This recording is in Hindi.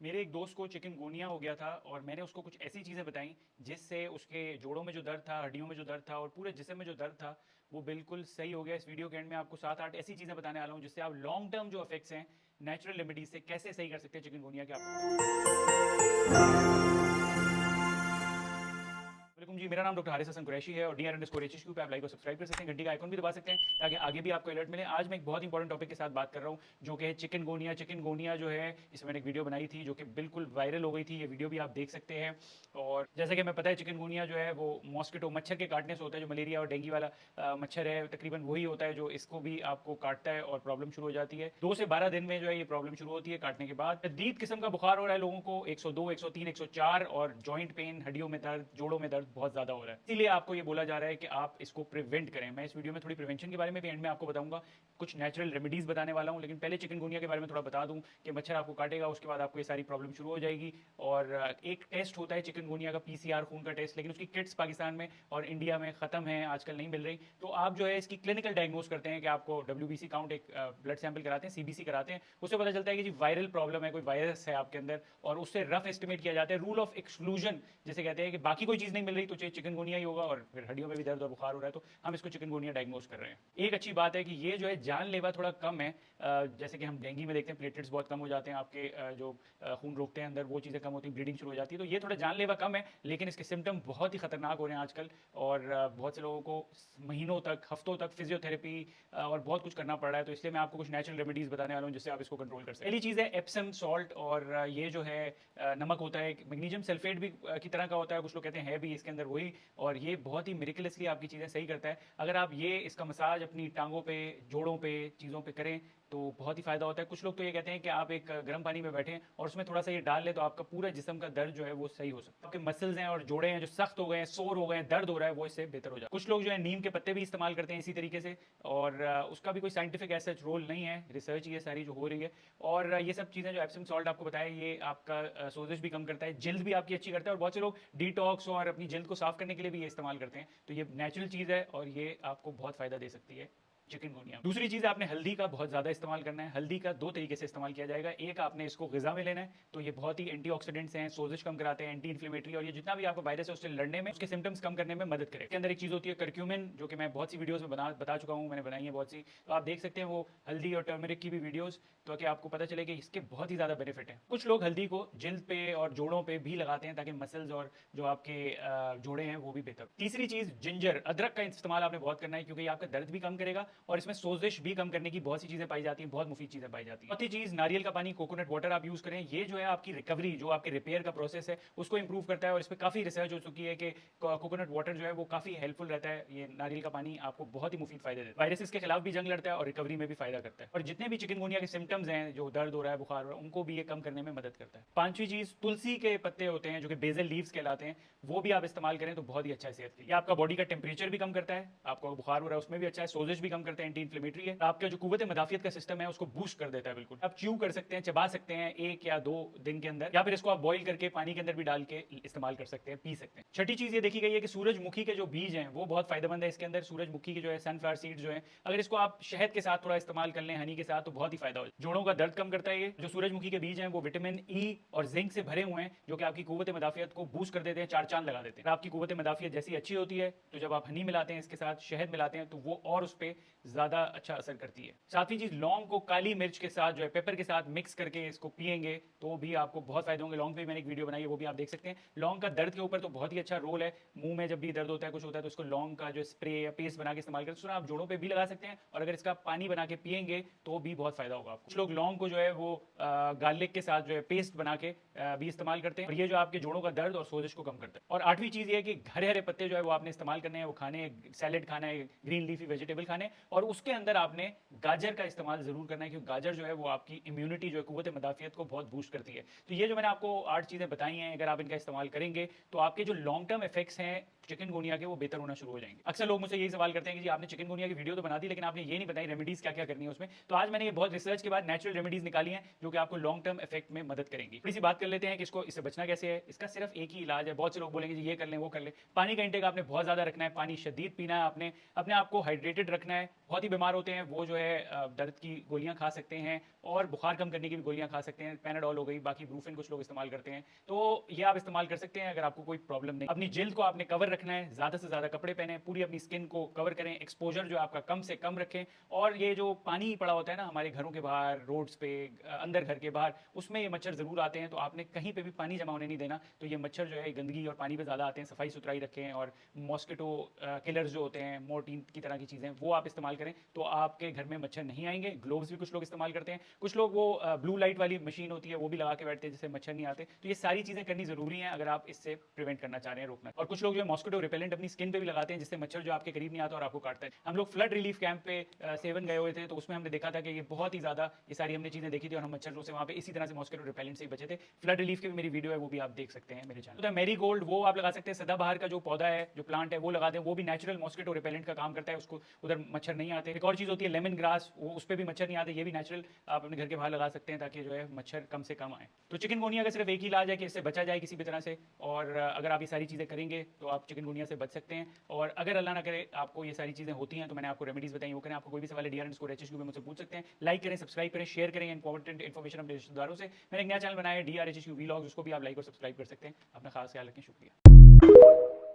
मेरे एक दोस्त को चिकनगुनिया हो गया था और मैंने उसको कुछ ऐसी चीज़ें बताई जिससे उसके जोड़ों में जो दर्द था, हड्डियों में जो दर्द था और पूरे जिस्म में जो दर्द था वो बिल्कुल सही हो गया। इस वीडियो के एंड में आपको 7-8 ऐसी चीज़ें बताने वाला हूँ जिससे आप लॉन्ग टर्म जो इफेक्ट्स हैं नेचुरल रेमेडीज से कैसे सही कर सकते हैं चिकनगुनिया के आप। वालेकुम जी, मेरा नाम डॉक्टर हारिस हसन कुरैशी है और DR_HHQ पे आप लाइक और सब्सक्राइब कर सकते हैं, घंटी का आइकन भी दबा सकते हैं ताकि आगे भी आपको अलर्ट मिले। आज मैं एक बहुत इंपॉर्टेंट टॉपिक के साथ बात कर रहा हूँ जो कि है चिकनगुनिया। चिकनगुनिया जो है इसमें मैंने एक वीडियो बनाई थी जो कि बिल्कुल वायरल हो गई थी। ये वीडियो भी आप देख सकते हैं। और जैसे कि हमें पता है चिकनगुनिया जो है वो मॉस्किटो मच्छर के काटने से होता है। जो मलेरिया और डेंगू वाला मच्छर है तकरीबन वही होता है जो इसको भी आपको काटता है और प्रॉब्लम शुरू हो जाती है। 2 से 12 दिन में जो है ये प्रॉब्लम शुरू होती है काटने के बाद। शदीद किस्म का बुखार हो रहा है लोगों को, 102, 103, 104 और जॉइंट पेन, हड्डियों में दर्द, जोड़ों में दर्द बहुत ज्यादा हो रहा है। इसीलिए आपको ये बोला जा रहा है कि आप इसको प्रिवेंट करें। मैं इस वीडियो में थोड़ी प्रिवेंशन के बारे में भी एंड में आपको बताऊंगा, कुछ नेचुरल रेमेडीज बताने वाला हूं। लेकिन पहले चिकनगुनिया के बारे में थोड़ा बता दूं कि मच्छर आपको काटेगा, उसके बाद आपको ये सारी प्रॉब्लम शुरू हो जाएगी। और एक टेस्ट होता है चिकनगुनिया का, PCR खून का टेस्ट, लेकिन उसकी किट्स पाकिस्तान में और इंडिया में खत्म है, आजकल नहीं मिल रही। तो आप जो है इसकी क्लिनिकल डायग्नोज करते हैं कि आपको WBC काउंट, एक ब्लड सैंपल कराते हैं, CBC कराते हैं, उससे पता चलता है कि जी वायरल प्रॉब्लम है, कोई वायरस है आपके अंदर, और उससे रफ एस्टिमेट किया जाता है। रूल ऑफ एक्सक्लूजन जिसे कहते हैं कि बाकी कोई चीज़ नहीं मिल रही तो चिकनगुनिया ही होगा, और फिर हड्डियों में भी दर्द और बुखार हो रहा है तो हम इसको चिकनगुनिया डायग्नोज कर रहे हैं। एक अच्छी बात है कि ये जो है जानलेवा थोड़ा कम है। जैसे कि हम डेंगू में देखते हैं प्लेटलेट्स बहुत कम हो जाते हैं आपके, जो खून रोकते हैं अंदर वो चीज़ें कम होती हैं, ब्लीडिंग शुरू हो जाती है। तो ये थोड़ा जानलेवा कम है, लेकिन इसके सिम्टम बहुत ही खतरनाक हो रहे हैं आजकल। और बहुत से लोगों को महीनों तक, हफ्तों तक फिजियोथेरेपी और बहुत कुछ करना पड़ रहा है। तो इसलिए मैं आपको कुछ नेचुरल रेमेडीज बताने वाला हूँ जिससे आप इसको कंट्रोल कर सकते हैं। पहली चीज़ है एप्सम सॉल्ट, और ये जो है नमक होता है, मैग्नीशियम सल्फेट भी की तरह का होता है, कुछ लोग कहते हैं है भी इसके अंदर वही। और ये बहुत ही मिरेकलसली आपकी चीज़ें सही करता है। अगर आप ये इसका मसाज अपनी टांगों पे, जोड़ों पे, चीज़ों पे करें तो बहुत ही फायदा होता है। कुछ लोग तो ये कहते हैं कि आप एक गर्म पानी में बैठें और उसमें थोड़ा सा ये डाल लें तो आपका पूरा जिस्म का दर्द जो है वो सही हो सकता है। आपके मसल्स हैं और जोड़े हैं जो सख्त हो गए हैं, सोर हो गए हैं, दर्द हो रहा है, वो इससे बेहतर हो जाए। कुछ लोग जो है नीम के पत्ते भी इस्तेमाल करते हैं इसी तरीके से, और उसका भी कोई साइंटिफिक ऐसा रोल नहीं है, रिसर्च ये सारी जो हो रही है। और ये सब चीज़ें जो एप्सम सॉल्ट आपको बताया, ये आपका सोजिश भी कम करता है, जल्द भी आपकी अच्छी करता है। और बहुत से लोग डिटॉक्स और अपनी जल्द को साफ करने के लिए भी ये इस्तेमाल करते हैं। तो ये नेचुरल चीज़ है और ये आपको बहुत फायदा दे सकती है चिकनगुनिया। दूसरी चीज़, आपने हल्दी का बहुत ज़्यादा इस्तेमाल करना है। हल्दी का 2 तरीके से इस्तेमाल किया जाएगा। एक, आपने इसको ग़िज़ा में लेना है, तो ये बहुत ही एंटीऑक्सीडेंट्स हैं, सोजिश कम कराते हैं, एंटी इन्फ्लेमेटरी, और ये जितना भी आपको वायरस है उससे लड़ने में, उसके सिम्टम्स कम करने में मदद करे। इसके अंदर एक चीज़ होती है करक्यूमिन, जो कि मैं बहुत सी वीडियोज़ में बता चुका हूँ, मैंने बनाई है बहुत सी, तो आप देख सकते हैं वो हल्दी और टर्मरिक की भी वीडियोज़, तो कि आपको पता चले कि इसके बहुत ही ज़्यादा बेनिफिट है। कुछ लोग हल्दी को जिल्द पे और जोड़ों पे भी लगाते हैं ताकि मसल्स और जो आपके जोड़े हैं वो भी बेहतर। तीसरी चीज़, जिंजर, अदरक का इस्तेमाल आपने बहुत करना है, क्योंकि ये आपका दर्द भी कम करेगा और इसमें सोजिश भी कम करने की बहुत सी चीजें पाई जाती हैं, बहुत मुफीद चीजें पाई जाती हैं। चौथी चीज, नारियल का पानी, कोकोनट वाटर आप यूज करें। ये जो है आपकी रिकवरी, जो आपके रिपेयर का प्रोसेस है उसको इंप्रूव करता है, और इस पर काफी रिसर्च हो चुकी है कि कोकोनट वाटर जो है वो काफी हेल्पफुल रहता है। ये नारियल का पानी आपको बहुत ही मुफीद फायदे देता है, वायरसेस के खिलाफ भी जंग लड़ता है और रिकवरी में भी फायदा करता है। और जितने भी चिकनगुनिया के सिम्टम्स हैं, जो दर्द हो रहा है, बुखार हो रहा है, उनको भी ये कम करने में मदद करता है। पांचवी चीज, तुलसी के पत्ते होते हैं जो कि बेजल लीव्स कहलाते हैं, वो भी आप इस्तेमाल करें तो बहुत ही अच्छा है सेहत के लिए। ये आपका बॉडी का टेम्परेचर भी कम करता है, आपको बुखार हो रहा है उसमें भी अच्छा है, सोजिश भी कम करता है, एंटी इन्फ्लेमेटरी है, आपका जो कुव्वत मदाफियत का सिस्टम है उसको बूस्ट कर देता है बिल्कुल। आप च्यू कर सकते हैं, चबा सकते हैं 1 या 2 दिन के अंदर, या फिर इसको आप बॉईल करके पानी के अंदर भी डाल के इस्तेमाल कर सकते हैं, पी सकते हैं। छठी चीज ये देखी गई है कि सूरजमुखी के जो बीज हैं वो बहुत फायदेमंद है। इसके अंदर सूरजमुखी के जो है सनफ्लावर सीड्स जो है, अगर इसको आप शहद के साथ थोड़ा इस्तेमाल कर लें, हनी के साथ, तो बहुत ही फायदा हो। जोड़ों का दर्द कम करता है। ये जो सूरजमुखी के बीज हैं वो विटामिन ई और जिंक से भरे हुए हैं, जो कि आपकी कुव्वत मदाफियत को बूस्ट कर देते हैं, 4 चांद लगा देते हैं। आपकी कुव्वत मदाफियत जैसी अच्छी होती है तो जब आप हनी मिलाते हैं, इसके साथ शहद मिलाते हैं, तो वो और उस पर ज्यादा अच्छा असर करती है। सातवीं चीज, लौंग को काली मिर्च के साथ जो है, पेपर के साथ मिक्स करके इसको पिएंगे तो भी आपको बहुत फायदे होंगे। लौंग पे मैंने एक वीडियो बनाई है, वो भी आप देख सकते हैं। लौंग का दर्द के ऊपर तो बहुत ही अच्छा रोल है। मुंह में जब भी दर्द होता है, कुछ होता है, तो उसको लौंग का जो स्प्रे या पेस्ट बना के इस्तेमाल करते हैं, आप जोड़ों पे भी लगा सकते हैं, और अगर इसका पानी बना के पिएंगे तो भी बहुत फायदा होगा आपको। कुछ लोग लौंग को जो है वो गार्लिक के साथ जो है पेस्ट बना के भी इस्तेमाल करते हैं, और ये जो आपके जोड़ों का दर्द और सोजिश को कम करता है। और आठवीं चीज ये है कि हरे हरे पत्ते जो है वो आपने इस्तेमाल करने हैं, वो खाने, सैलेड खाना है, ग्रीन लीफी वेजिटेबल खाने, और उसके अंदर आपने गाजर का इस्तेमाल जरूर करना है, क्योंकि गाजर जो है वो आपकी इम्यूनिटी, जो है कुव्वत मदाफियत को बहुत बूस्ट करती है। तो ये जो मैंने आपको 8 चीज़ें बताई हैं, अगर आप इनका इस्तेमाल करेंगे तो आपके जो लॉन्ग टर्म इफेक्ट्स हैं चिकनगुनिया के वो बेहतर होना शुरू हो जाएंगे। अक्सर लोग मुझसे यही सवाल करते हैं कि जी आपने चिकनगुनिया की वीडियो तो बना दी लेकिन आपने ये नहीं बताई रेमेडीज क्या क्या करनी है उसमें। तो आज मैंने ये बहुत रिसर्च के बाद नेचुरल रेमेडीज निकाली हैं जो कि आपको लॉन्ग टर्म इफेक्ट में मदद करेंगी। थोड़ी सी बात कर लेते हैं कि इसको इससे बचना कैसे है। इसका सिर्फ एक ही इलाज है। बहुत से लोग बोलेंगे जी ये कर लें वो कर लें। पानी का इंटेक आपने बहुत ज्यादा रखना है, पानी शदीद पीना है, आपने अपने आप को हाइड्रेटेड रखना है। बहुत ही बीमार होते हैं वो जो है दर्द की गोलियां खा सकते हैं और बुखार कम करने की भी गोलियां खा सकते हैं। पैनाडॉल हो गई, बाकी ब्रूफिन कुछ लोग इस्तेमाल करते हैं, तो ये आप इस्तेमाल कर सकते हैं अगर आपको कोई प्रॉब्लम नहीं। अपनी जिल्द को आपने कवर रखना है, ज्यादा से ज्यादा कपड़े पहने, पूरी अपनी स्किन को कवर करें, एक्सपोजर जो आपका कम से कम रखें। और ये जो पानी पड़ा होता है ना हमारे घरों के बाहर, रोड्स पे, अंदर घर के बाहर, उसमें ये मच्छर जरूर आते हैं, तो आपने कहीं पे भी पानी जमा होने नहीं देना। तो ये मच्छर जो है गंदगी और पानी पे ज्यादा आते हैं, सफाई सुथराई रखें। और मॉस्किटो किलर्स जो होते हैं, मोर्टीन की तरह की चीजें, वो आप इस्तेमाल करें तो आपके घर में मच्छर नहीं आएंगे। ग्लोव्स भी कुछ लोग इस्तेमाल करते हैं, कुछ लोग वो ब्लू लाइट वाली मशीन होती है वो भी लगा के बैठते हैं जिससे मच्छर नहीं आते। तो ये सारी चीजें करनी जरूरी है अगर आप इससे प्रिवेंट करना चाह रहे हैं, रोकना। और कुछ लोग जो है मॉस्किटो रिपेलेंट अपनी स्किन पे भी लगाते हैं जिससे मच्छर जो आपके करीब नहीं आता और आपको काटता है। हम लोग फ्लड रिलीफ कैंप पे सेवन गए हुए थे, तो उसमें हमने देखा था कि ये बहुत ही ज्यादा ये सारी हमने चीजें देखी थी और हम मच्छरों से वहां पे इसी तरह से मॉस्किटो रिपेलेंट से ही बचे थे। फ्लड रिलीफ की भी मेरी वीडियो है, वो भी आप देख सकते हैं मेरे चैनल। तो मेरी गोल्ड वो आप लगा सकते हैं, सदाबहार का जो पौधा है, जो प्लांट है, वो लगा दें, वो भी नेचुरल मॉस्किटो रिपेलेंट का काम करता है, उसको उधर मच्छर नहीं आते। एक और चीज होती है लेमन ग्रास, वो उस पर भी मच्छर नहीं आते, ये भी नेचुरल आप अपने घर के बाहर लगा सकते हैं ताकि जो है मच्छर कम से कम आए। तो चिकनगुनिया का सिर्फ एक ही इलाज है कि इससे बचा जाए किसी भी तरह से। और अगर आप ये सारी चीजें करेंगे तो आप चिकनगुनिया से बच सकते हैं। और अगर अल्लाह ना करे आपको ये सारी चीजें होती हैं तो मैंने आपको रेमेडीज बताई वो करें। आपको कोई भी सवाल है DRHHQ में मुझसे पूछ सकते हैं। लाइक करें, सब्सक्राइब करें, शेयर करें इंपॉर्टेंट इन्फॉर्मेशन अपने रिश्तेदारों से। मैंने एक नया चैनल बनाया है DRHHQ व्लॉग्स, उसको भी आप लाइक और सब्सक्राइब कर सकते हैं। अपना खास ख्याल रखें, शुक्रिया।